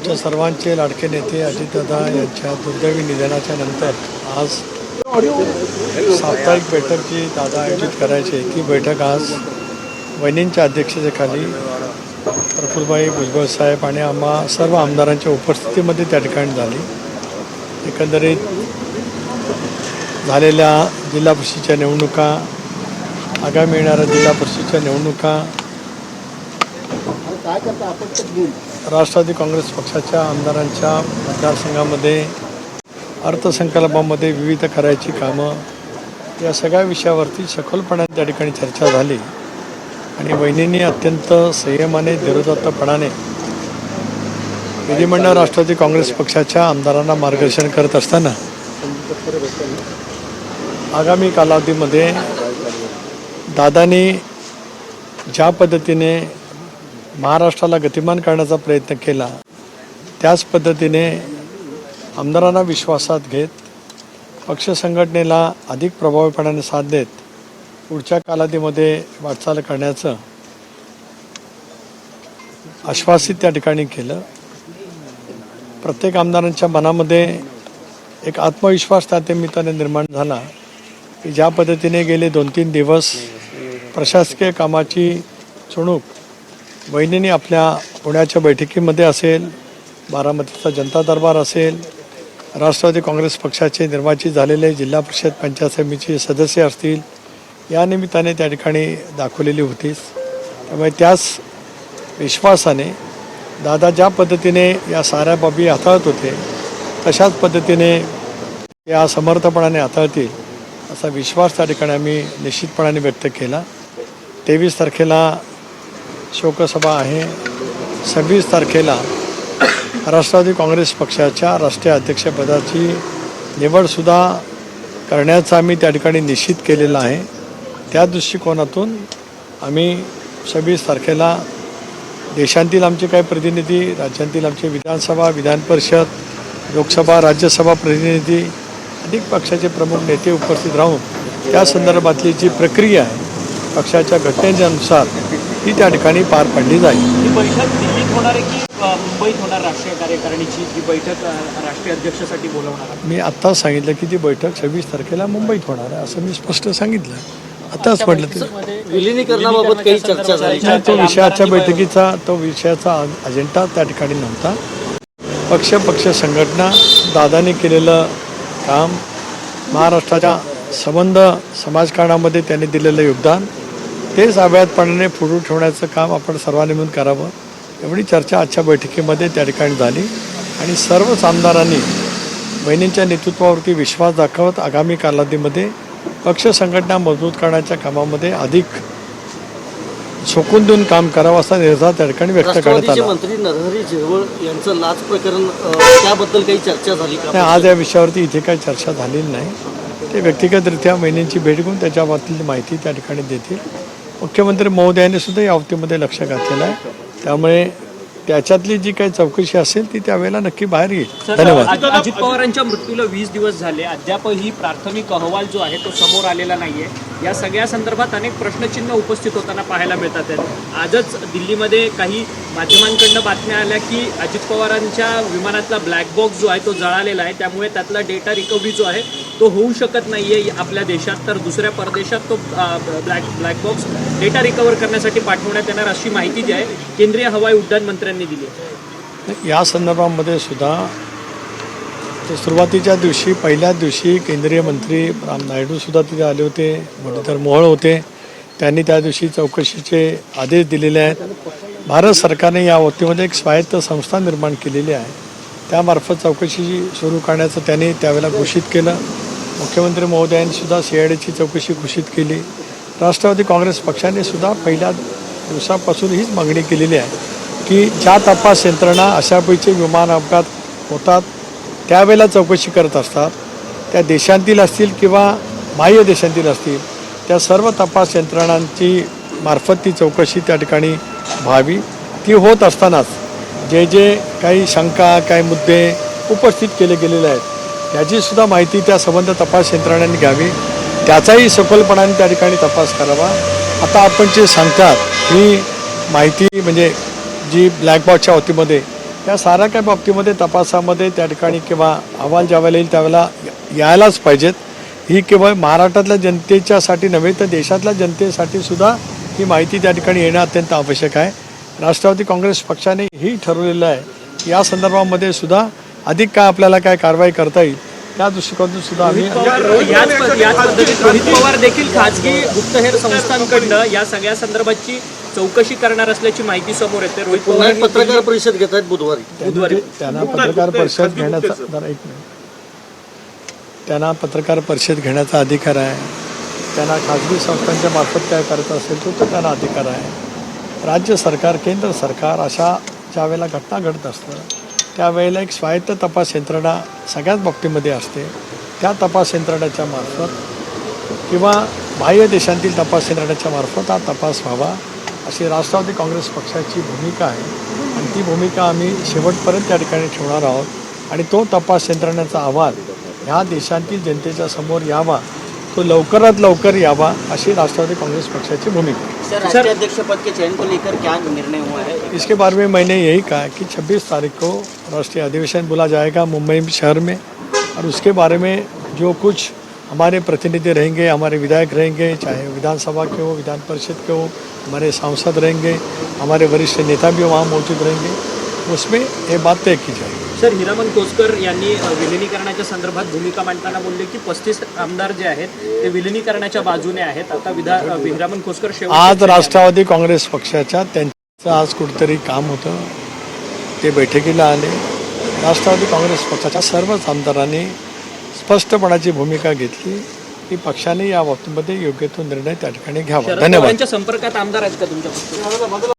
आमच्या सर्वांचे लाडके नेते अजितदादा यांच्या दुर्दैवी निधनाच्या नंतर आज साप्ताहिक बैठक जी दादा आयोजित करायची ती बैठक आज वहिनींच्या अध्यक्षतेखाली प्रफुल्लभाई भुजबळ साहेब आणि आम्हा सर्व आमदारांच्या उपस्थितीमध्ये त्या ठिकाणी झाली। एकंदरीत झालेल्या जिल्हा परिषदेच्या निवडणुका, आगामी येणाऱ्या जिल्हा परिषदेच्या निवडणुका, राष्ट्रवादी काँग्रेस पक्षाच्या आमदारांच्या मतदारसंघामध्ये अर्थसंकल्पामध्ये विविध करायची कामं, या सगळ्या विषयावरती सखोलपणाने त्या ठिकाणी चर्चा झाली आणि वहिनींनी अत्यंत संयमाने धीरोदात्तपणाने विधिमंडळ राष्ट्रवादी काँग्रेस पक्षाच्या आमदारांना मार्गदर्शन करत असताना आगामी कालावधीमध्ये दादांनी ज्या पद्धतीने महाराष्ट्राला गतिमान करण्याचा प्रयत्न केला त्याच पद्धतीने आमदारांना विश्वासात घेत पक्ष संघटनेला अधिक प्रभावीपणाने साथ देत पुढच्या कालावधीमध्ये वाटचाल करण्याचं आश्वासित त्या ठिकाणी केलं। प्रत्येक आमदारांच्या मनामध्ये एक आत्मविश्वास त्या निमित्ताने निर्माण झाला की ज्या पद्धतीने गेले 2-3 दिवस प्रशासकीय कामाची चुणूक वहिनींनी आपल्या पुण्याच्या बैठकीमध्ये असेल, बारामतीचा जनता दरबार असेल, राष्ट्रवादी काँग्रेस पक्षाचे निर्वाचित झालेले जिल्हा परिषद पंचायत समितीचे सदस्य असतील, या निमित्ताने त्या ठिकाणी दाखवलेली होतीच। त्यामुळे त्याच विश्वासाने दादा ज्या पद्धतीने या साऱ्या बाबी हाताळत होते तशाच पद्धतीने या समर्थपणाने हाताळतील असा विश्वास त्या ठिकाणी आम्ही निश्चितपणाने व्यक्त केला। 23 तारखेला शोकसभा आहे, 26 तारखेला राष्ट्रवादी काँग्रेस पक्षाच्या राष्ट्रीय अध्यक्षपदाची निवडसुद्धा करण्याचा आम्ही त्या ठिकाणी निश्चित केलेला आहे। त्या दृष्टिकोनातून आम्ही 26 तारखेला देशांतील आमचे काही प्रतिनिधी, राज्यांतील आमचे विधानसभा, विधान परिषद, लोकसभा, राज्यसभा प्रतिनिधी, अनेक पक्षाचे प्रमुख नेते उपस्थित राहून त्या संदर्भातली जी प्रक्रिया आहे पक्षाच्या घटनेच्या अनुसार ती त्या ठिकाणी पार पडली जाईल। ही बैठक दिल्लीत होणार आहे की मुंबईत होणार? राष्ट्रीय कार्यकारिणीची ही बैठक राष्ट्रीय अध्यक्षासाठी बोलवणार आहे? मी आत्ताच सांगितलं की ती बैठक 26 तारखेला मुंबईत होणार आहे असं मी स्पष्ट सांगितलं। आताच म्हटलं ते विलिनीकरणाबाबत काही चर्चा झाली? तो विषयाच्या बैठकीचा विषयाचा अजेंडा त्या ठिकाणी नव्हता। पक्ष संघटना, दादांनी केलेलं काम, महाराष्ट्राच्या संबंध समाजकारणामध्ये त्यांनी दिलेलं योगदान तेच अव्याहतपणाने पुढे ठेवण्याचं काम आपण सर्वांनी मिळून करावं, एवढी चर्चा आजच्या बैठकीमध्ये त्या ठिकाणी झाली आणि सर्वच आमदारांनी बहिणींच्या नेतृत्वावरती विश्वास दाखवत आगामी कालावधीमध्ये पक्ष संघटना मजबूत करण्याच्या कामामध्ये अधिक झोकून देऊन काम करावं असा निर्धार त्या ठिकाणी व्यक्त करण्यात आला। मंत्री नरहरी झिरवळ यांचं लाच प्रकरण, त्याबद्दल काही चर्चा झाली का? आज या विषयावरती इथे काही चर्चा झालेली नाही। ते व्यक्तिगतरित्या बहिणींची भेट घेऊन त्याच्याबाबतीत माहिती त्या ठिकाणी देतील। मुख्यमंत्री महोदयांनी सुद्धा या बाबतीमध्ये लक्ष घातलेलं आहे, त्यामुळे त्याच्यातली जी काही चौकशी असेल ती त्यावेळेला नक्की बाहेर येईल। धन्यवाद। अजित पवारांच्या मृत्यूला 20 दिवस झाले, अद्यापही प्राथमिक अहवाल जो आहे तो समोर आलेला नाहीये। या सगळ्या संदर्भात अनेक प्रश्नचिन्ह उपस्थित होताना पाहायला मिळतात। आजच दिल्लीमध्ये काही माध्यमांकडून बातम्या आल्या की अजित पवारांच्या विमानातला ब्लॅक बॉक्स जो आहे तो जळालेला आहे, त्यामुळे त्यातला डेटा रिकव्हरी जो आहे तो होऊ शकत नाहीये आपल्या देशात, तर दुसऱ्या परदेशात तो ब्लॅक बॉक्स डेटा रिकव्हर करण्यासाठी पाठवण्यात येणार अशी माहिती जी आहे केंद्रीय हवाई उड्डाण मंत्र्यांनी दिली। या संदर्भामध्ये सुद्धा सुरुवातीच्या दिवशी, पहिल्या दिवशी केंद्रीय मंत्री राम नायडू सुद्धा तिथे आले होते, मुरलीधर मोहोळ होते, त्यांनी त्या दिवशी चौकशीचे आदेश दिलेले आहेत। भारत सरकारने या बाबतीमध्ये एक स्वायत्त संस्था निर्माण केलेली आहे, त्यामार्फत चौकशी सुरू करण्याचं त्यांनी त्यावेळेला घोषित केलं। मुख्यमंत्री महोदयांनी सुद्धा CIDची चौकशी घोषित केली। राष्ट्रवादी काँग्रेस पक्षाने सुद्धा पहिल्या दिवसापासून हीच मागणी केलेली आहे की ज्या तपास यंत्रणा अशापैकी विमान अपघात होतात त्यावेळेला चौकशी करत असतात, त्या देशांतील असतील किंवा बाह्य देशांतील असतील, त्या सर्व तपास यंत्रणांची मार्फत ती चौकशी त्या ठिकाणी व्हावी। ती होत असतानाच जे काही शंका, काही मुद्दे उपस्थित केले गेलेले आहेत याचीसुद्धा माहिती त्या संबंध तपास यंत्रणांनी घ्यावी, त्याचाही सखोलपणाने त्या ठिकाणी तपास करावा। आता आपण जे सांगतात ही माहिती म्हणजे जी ब्लॅक बॉक्सच्या बाबतीमध्ये या साऱ्या काही बाबतीमध्ये तपासामध्ये त्या ठिकाणी किंवा अहवाल ज्यावेळेला येईल त्यावेळेला यायलाच पाहिजेत. ही केवळ महाराष्ट्रातल्या जनतेच्यासाठी नव्हे तर देशातल्या जनतेसाठी सुद्धा ही माहिती त्या ठिकाणी येणं अत्यंत आवश्यक आहे. राष्ट्रवादी काँग्रेस पक्षाने ही ठरवलेलं आहे की या संदर्भामध्ये सुद्धा अधिक काय आपल्याला काय कारवाई करता येईल त्या दृष्टिकोनातून सुद्धा आम्ही याच पद्धतीत रोहित पवार देखील खाजगी गुप्तहेर संस्थांकडनं या सगळ्या संदर्भाची चौकशी करणार असल्याची माहिती समोर येते. रोहित पुन्हा पवार एक पत्रकार परिषद घेत आहेत बुधवारी. त्यांना पत्रकार परिषद घेण्याचा जरा एक मिनिट त्यांना पत्रकार परिषद घेण्याचा अधिकार आहे. त्यांना खाजगी संस्थांच्या मार्फत काय करत असेल तो त्यांना अधिकार आहे. राज्य सरकार केंद्र सरकार अशा ज्या वेळेला घटना घडत असतं त्यावेळेला एक स्वायत्त तपास यंत्रणा सगळ्याच बाबतीमध्ये असते. त्या तपास यंत्रणाच्या मार्फत किंवा बाह्य देशांतील तपास यंत्रणाच्या मार्फत हा तपास व्हावा अशी राष्ट्रवादी काँग्रेस पक्षाची भूमिका आहे आणि ती भूमिका आम्ही शेवटपर्यंत त्या ठिकाणी ठेवणार आहोत आणि तो तपास यंत्रणेचा अहवाल ह्या देशांतील जनतेच्या समोर यावा, तो लवकरात लवकर यावा अशी राष्ट्रवादी कांग्रेस पक्षाची भूमिका है. सर, राष्ट्रीय अध्यक्ष पद के चयन को लेकर क्या निर्णय हुआ है? इसके बारे में मैंने यही कहा कि 26 तारीख को राष्ट्रीय अधिवेशन बुला जाएगा मुंबई शहर में और उसके बारे में जो कुछ हमारे प्रतिनिधि रहेंगे, हमारे विधायक रहेंगे, चाहे विधानसभा के हो, विधान परिषद के हो, हमारे सांसद रहेंगे, हमारे वरिष्ठ नेता भी वहाँ मौजूद रहेंगे, उसमें ये बात तय की जाएगी. सर, हिरामन खोसकर यांनी विलिनीकरणाच्या संदर्भात भूमिका मांडताना बोलले की 35 आमदार जे आहेत ते विलिनीकरणाच्या बाजूने आहेत. आता हिरामन खोसकर आज राष्ट्रवादी काँग्रेस पक्षाच्या त्यांचं आज कुठेतरी काम होतं, ते बैठकीला आले. राष्ट्रवादी काँग्रेस पक्षाच्या सर्वच आमदारांनी स्पष्टपणाची भूमिका घेतली की पक्षाने या बाबतीमध्ये योग्य तो निर्णय त्या ठिकाणी घ्यावा. शरद धन्यवाद. पवारांच्या संपर्कात आमदार आहेत का तुमच्या पक्षाचे?